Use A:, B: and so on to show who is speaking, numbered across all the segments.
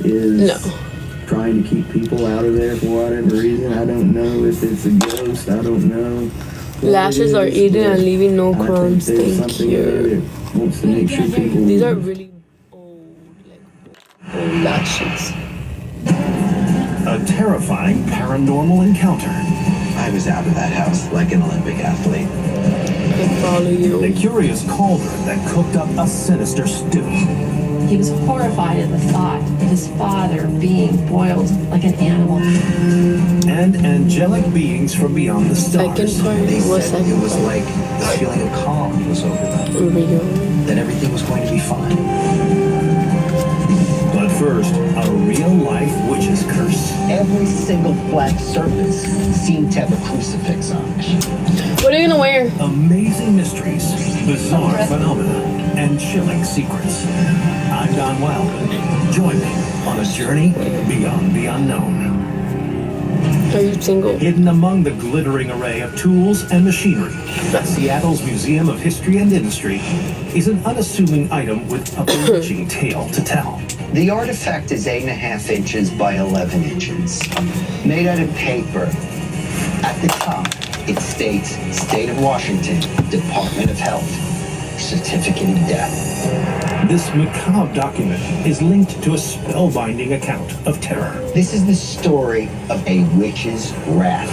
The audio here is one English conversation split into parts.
A: is trying to keep people out of there for whatever reason. I don't know if it's a ghost. I don't know.
B: Lashes are eaten and leaving no crumbs. Thank you.
A: Wants to make sure people.
B: These are really old, like old lashes.
C: A terrifying paranormal encounter.
D: I was out of that house like an Olympic athlete.
B: I follow you.
C: A curious cauldron that cooked up a sinister stew.
E: He was horrified at the thought of his father being boiled like an animal.
C: And angelic beings from beyond the stars.
B: Second part
D: They
B: was
D: said it was like the feeling of calm was over them.
B: real.
D: That everything was going to be fine.
C: But first, a real-life witch's curse.
D: Every single flat surface seemed to have a crucifix on it.
B: What are you gonna wear?
C: Amazing mysteries, bizarre phenomena, and chilling secrets. I'm Don Wildman. Join me on a journey beyond the unknown.
B: Are you single?
C: Hidden among the glittering array of tools and machinery, Seattle's Museum of History and Industry is an unassuming item with a bewitching tale to tell.
D: The artifact is 8.5 inches by 11 inches. Made out of paper. At the top, it states State of Washington, Department of Health, Certificate of Death.
C: This macabre document is linked to a spellbinding account of terror.
D: This is the story of a witch's wrath.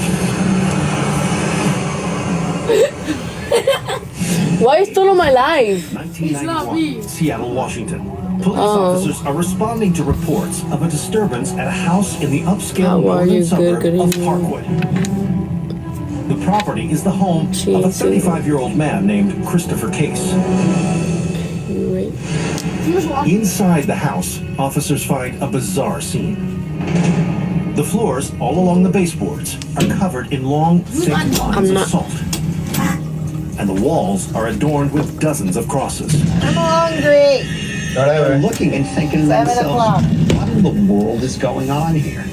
B: Why are you still on my live?
C: 1991, Seattle, Washington. Police officers are responding to reports of a disturbance at a house in the upscale
B: How are
C: northern
B: you?
C: suburb
B: Good
C: of
B: evening.
C: Parkwood. The property is the home of a
B: Jesus.
C: 35-year-old man named Christopher Case.
B: Wait.
C: Inside the house, officers find a bizarre scene. The floors all along the baseboards are covered in long, thick lines of salt. And the walls are adorned with dozens of crosses.
F: I'm hungry.
D: They're looking and thinking to
F: 7
D: themselves,
F: o'clock.
D: what in the world is going on here?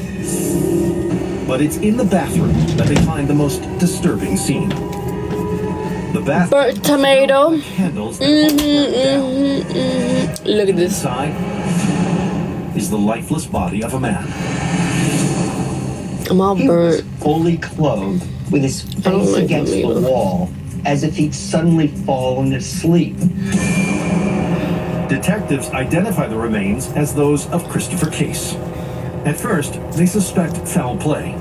C: But it's in the bathroom that they find the most disturbing scene. The bathroom
B: Burnt tomato.
C: candles that hold down.
B: Look at this.
C: Inside is the lifeless body of a man.
B: I'm all
D: He was
B: burnt.
D: fully clothed with his
B: don't
D: face
B: like
D: against the
B: tomato.
D: wall as if he'd suddenly fallen asleep.
C: Detectives identify the remains as those of Christopher Case. At first, they suspect foul play.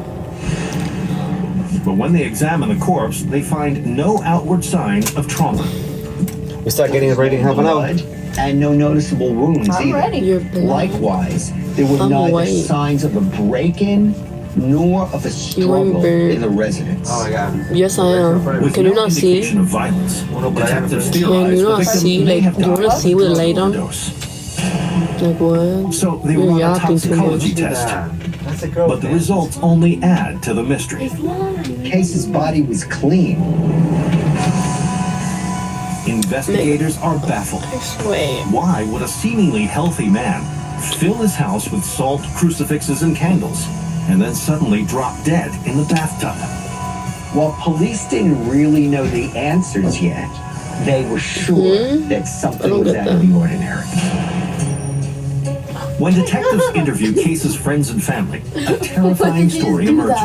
C: But when they examine the corpse, they find no outward signs of trauma.
G: We start getting a rating half an hour.
D: Blood and no noticeable wounds
F: I'm
D: either.
F: ready.
B: You're blind.
D: Likewise, there were
B: I'm
D: neither
B: white.
D: signs of a break-in nor of a struggle
B: burnt.
D: in the residence.
G: Oh my god.
B: Yes, I am.
C: With
B: Can you
C: no
B: not see?
C: indication of violence, detectives
B: Can
C: theorize
B: you
C: the
B: not
C: victim
B: see?
C: may
B: Like,
C: have
B: do you
C: died
B: wanna
C: of
B: see
C: a
B: with
C: drug
B: light on?
C: overdose.
B: Like what?
C: So they
B: You're
C: run a
B: yapping too
C: toxicology
B: much.
C: test,
G: That's a girl.
C: but the results only add to the mystery.
D: Case's body was clean.
C: Investigators are baffled.
B: Wait.
C: Why would a seemingly healthy man fill his house with salt, crucifixes, and candles, and then suddenly drop dead in the bathtub?
D: While police didn't really know the answers yet, they were sure that
B: I
D: something
B: don't
D: was
B: get
D: out of
B: that.
D: the ordinary.
C: When detectives interview Case's friends and family, a terrifying story emerges.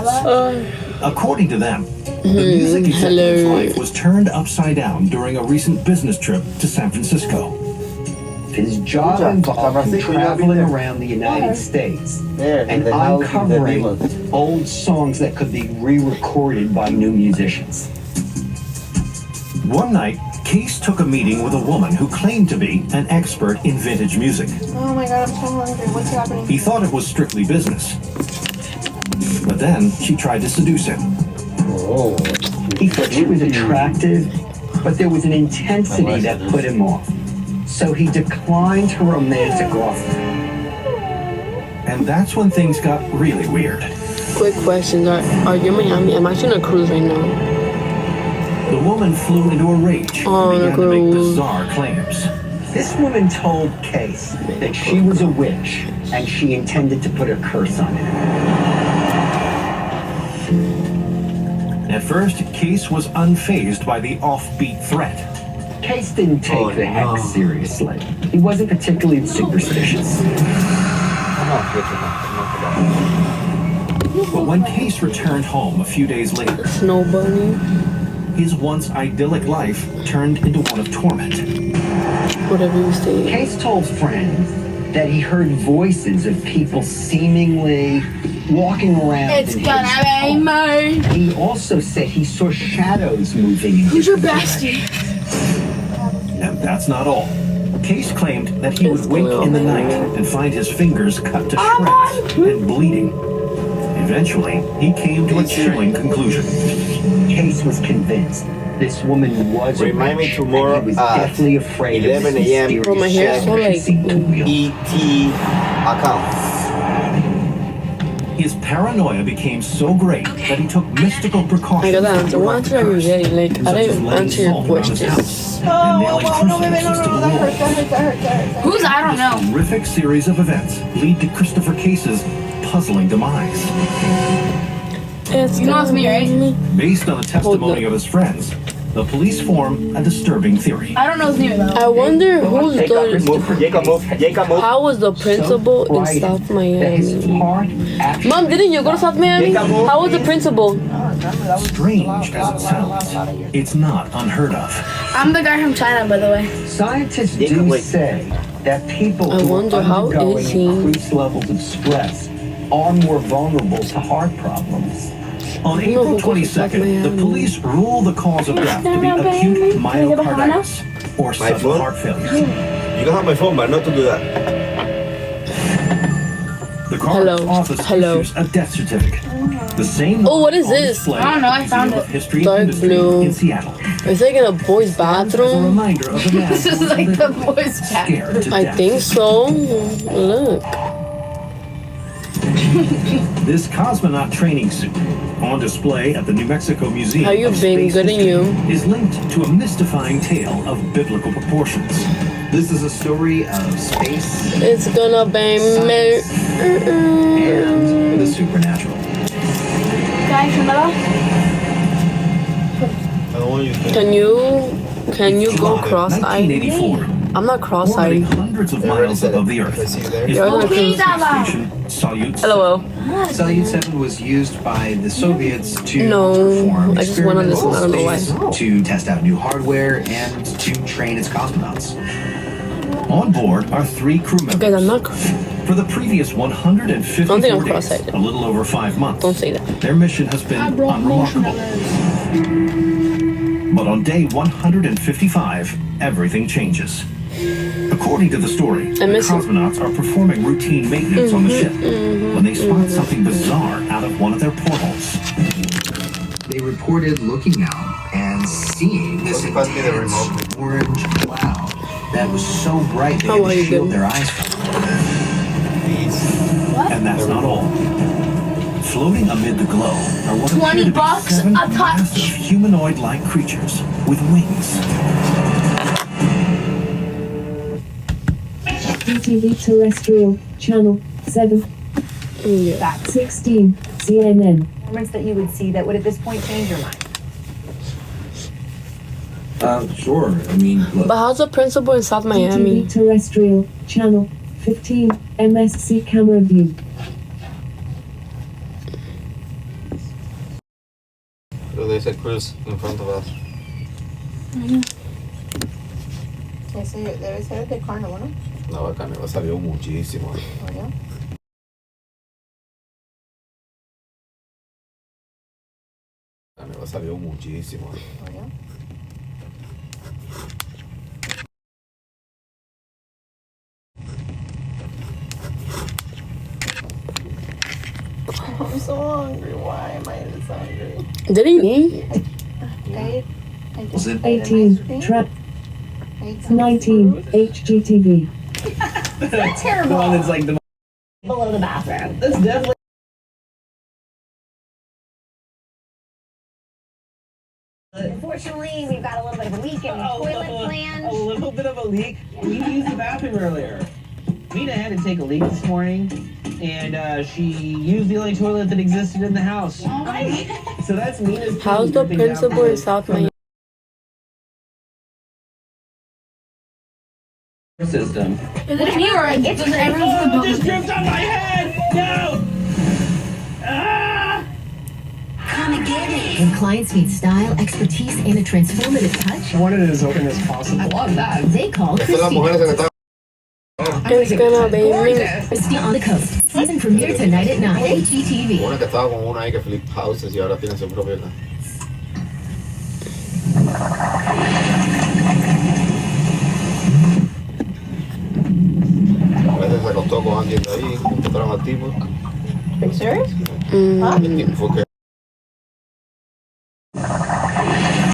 C: According to them, the music executive's
B: hello.
C: life was turned upside down during a recent business trip to San Francisco.
D: His job involved him traveling around the United States and uncovering old songs that could be re-recorded by new musicians.
C: One night, Case took a meeting with a woman who claimed to be an expert in vintage music.
F: Oh my god, I'm so hungry. What's happening?
C: He thought it was strictly business. But then she tried to seduce him.
G: Oh.
D: He thought she was attractive, but there was an intensity that put him off. So he declined her romantic offer.
C: And that's when things got really weird.
B: Quick questions. Are you in Miami? I'm actually on a cruise right now.
C: The woman flew into a rage
B: Oh,
C: and began to make
B: gross.
C: bizarre claims.
D: This woman told Case that she was a witch and she intended to put a curse on him.
C: At first, Case was unfazed by the offbeat threat.
D: Case didn't take
G: Oh,
D: the hex
G: no.
D: seriously. He wasn't particularly superstitious.
C: But when Case returned home a few days later,
B: Snow bunny.
C: his once idyllic life turned into one of torment.
B: Whatever you say.
D: Case told friends that he heard voices of people seemingly walking around.
F: It's
D: in
F: gonna
D: his
F: be
D: home.
F: me.
D: He also said he saw shadows moving. in
F: Who's your
D: different
F: bestie?
C: And that's not all. Case claimed that he would
B: It's
C: wake in the
B: cool.
C: night and find his fingers cut to shreds and bleeding. Eventually, he came to a chilling conclusion.
D: Case was convinced this woman was a
G: Remind me
D: witch,
G: tomorrow
D: and he was
G: at
D: deathly afraid
G: 11
D: of this
G: a.m.
D: mysterious
B: Oh, my hair's so,
D: shadow
B: like,
D: she seemed to wield.
G: ET account.
C: His paranoia became so great that he took mystical
B: I
C: precautions.
B: got that answer.
C: to
B: What
C: prevent
B: answer are you
C: the curse,
B: getting? Like, I
C: such as
B: didn't
C: laying
B: answer your
C: salt around his
B: questions.
C: house and nailing crucifixes to the
F: That hurts,
C: wall.
F: that hurts, that hurts, that hurts.
H: Who's I don't know.
C: This horrific series of events lead to Christopher Case's puzzling demise.
B: It's
H: You know it's me, right?
C: Based on the testimony of his friends, the police form a disturbing theory.
H: I don't know his name though.
B: I wonder who's
D: They got
B: the.
G: Move, Jacob, move, Jacob, move.
B: How was the principal in
D: frightened
B: South
D: that his
B: Miami?
D: heart actually
B: Mom, didn't you go to South Miami? How was the principal?
C: Strange as it sounds, it's not unheard of.
H: I'm the guy from China, by the way.
D: Scientists
G: Jacob,
D: do
G: wait.
D: say that people
B: I
D: who
B: wonder
D: are
B: how
D: undergoing
B: is he-
D: increased levels of stress are more vulnerable to heart problems.
C: On
B: know
C: April
B: who goes to South
C: 22nd, the
B: Miami.
C: police ruled the cause of death to be acute myocarditis, or sudden
G: phone?
C: heart failure.
G: You can have my phone, but not to do that.
C: The coroner's
B: Hello.
C: office
B: Hello.
C: issues a death certificate. The same
B: Oh, what is
C: on
B: this?
C: display
H: I don't know, I
C: at the
H: found
C: Museum
H: it.
C: of History
B: Dark
C: and Industry
B: blue.
C: in Seattle.
B: Is it in a boy's
C: As a
B: bathroom?
C: reminder of the man
H: This
C: who
H: is
C: was
H: like the
C: literally
H: boys' chat.
C: scared to
B: I
C: death.
B: think so. Look.
C: This cosmonaut training suit, on display at the New Mexico Museum
B: How you
C: of
B: been?
C: Space
B: Good and
C: History,
B: you?
C: is linked to a mystifying tale of biblical proportions.
I: This is a story of space
B: It's gonna be me.
I: and the supernatural.
H: Guy from the
G: I don't want you to.
B: Can you go
C: July
B: cross-eyed?
C: 1984.
B: I'm not
C: Orbiting
B: cross-eyed.
C: hundreds of
G: I already
C: miles
G: said it.
C: above the
G: If I
C: Earth.
G: see you there.
C: Is
B: You're
C: the
B: not
C: space
H: gonna-
C: station Salyut 7.
B: LOL.
I: Salyut 7 was used by the Soviets to
B: No,
I: perform
B: I just went on this
I: experiments
B: one, I don't know
I: in space, to test out new hardware and to train its cosmonauts.
C: On board are 3 crew members.
B: Guys, I'm not.
C: For the previous 154
B: Don't think I'm
C: days,
B: cross-eyed.
C: a little over 5 months,
B: Don't say that.
C: their mission has been unremarkable. But on day 155, everything changes. According to the story, the
B: miss him.
C: cosmonauts are performing routine maintenance on the ship when they spot something bizarre out of one of their portholes.
I: They reported looking out and seeing this
G: Look, pass me the
I: intense
G: remote.
I: orange cloud that was so bright they
B: How
I: had
B: are
I: to
B: you
I: shield
B: doing?
I: their eyes from it.
C: And that's not all. Floating amid the glow are what appear to be
H: $20
C: 7
H: a touch.
C: massive humanoid-like creatures with wings.
J: DTV Terrestrial, Channel 7,
B: Yeah.
J: 16, CNN.
K: Moments that you would see that would at this point change your mind.
A: Sure. I mean, look.
B: But how's the principal in South Miami?
J: DTV Terrestrial, Channel 15, MSC Camera View.
G: So there's a cruise in front of us.
F: Debe ser de carne, ¿no?
G: No, acá me salió muchísimo.
F: Oye.
G: Acá me salió muchísimo.
F: Oye. I'm so hungry. Why am I this hungry?
B: Did he eat?
F: I
I: Was it
J: 18, Trap 19, HGTV.
K: That's terrible.
A: The one that's like the
K: Below the bathroom.
A: that's definitely.
K: Unfortunately, we've got a little bit of a leak in the toilet planned.
A: A little bit of a leak. We used the bathroom earlier. Mina had to take a leak this morning, and she used the only toilet that existed in the house.
K: Oh my God.
A: So that's Mina's.
B: How's the principal in South Miami?
A: system.
H: Is it me or does everyone from the
A: Oh, it just
H: public?
A: dripped on my head! No! Ah!
L: When clients need style, expertise, and a transformative touch,
A: I wanted it as open as possible.
E: I love that.
L: they call
G: Estas son las mujeres que están.
B: It's gonna be me.
L: Christina on the Coast. Season premiere tonight at 9. HGTV.
G: Una que estaba con una ahí que flip houses y ahora tiene su propia. A veces se acostó con alguien de ahí, encontraron al tipo.
F: Are you serious?
G: El tipo fue que